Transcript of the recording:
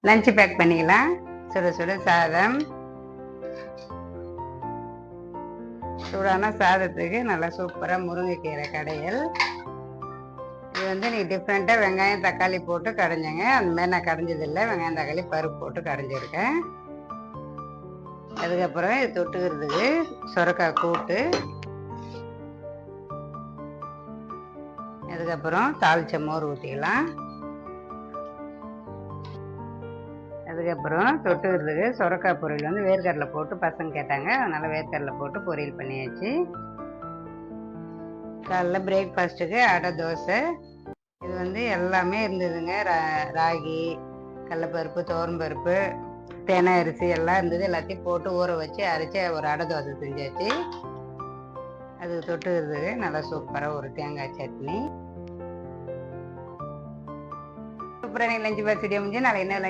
Lunch back பண்ணிக்கலாம். சுட சுட சாதம், சூடான சாதத்துக்கு நல்லா சூப்பராக முருங்கைக்கீரை கடையல். இது நீ டிஃப்ரெண்ட்டாக வெங்காயம் தக்காளி போட்டு கடைஞ்சேங்க. அந்த மாதிரி நான் கடைஞ்சதில்லை. வெங்காயம் தக்காளி பருப்பு போட்டு கடைஞ்சிருக்கேன். அதுக்கப்புறம் இது தொட்டுக்கிறதுக்கு சுரக்காய் கூட்டு, அதுக்கப்புறம் தாளிச்ச மோர் ஊற்றிக்கலாம். அதுக்கப்புறம் தொட்டுக்கிறதுக்கு சுரக்காய் பொரியல் வேர்க்கடலை போட்டு பசங்க கேட்டாங்க, அதனால் வேர்க்கடலை போட்டு பொரியல் பண்ணியாச்சு. காலைல பிரேக்ஃபாஸ்ட்டுக்கு அடை தோசை. இது எல்லாமே இருந்ததுங்க. ராகி, கடலைப்பருப்பு, துவரம்பருப்பு, தேனை அரிசி எல்லாம் இருந்தது. எல்லாத்தையும் போட்டு ஊற வச்சு அரைச்சி ஒரு அடை தோசை செஞ்சாச்சு. அதுக்கு தொட்டுக்கிறதுக்கு நல்லா சூப்பராக ஒரு தேங்காய் சட்னி. சூப்பராக லஞ்சு பாக்ஸ் ரெடி முடிஞ்சு நாளை என்ன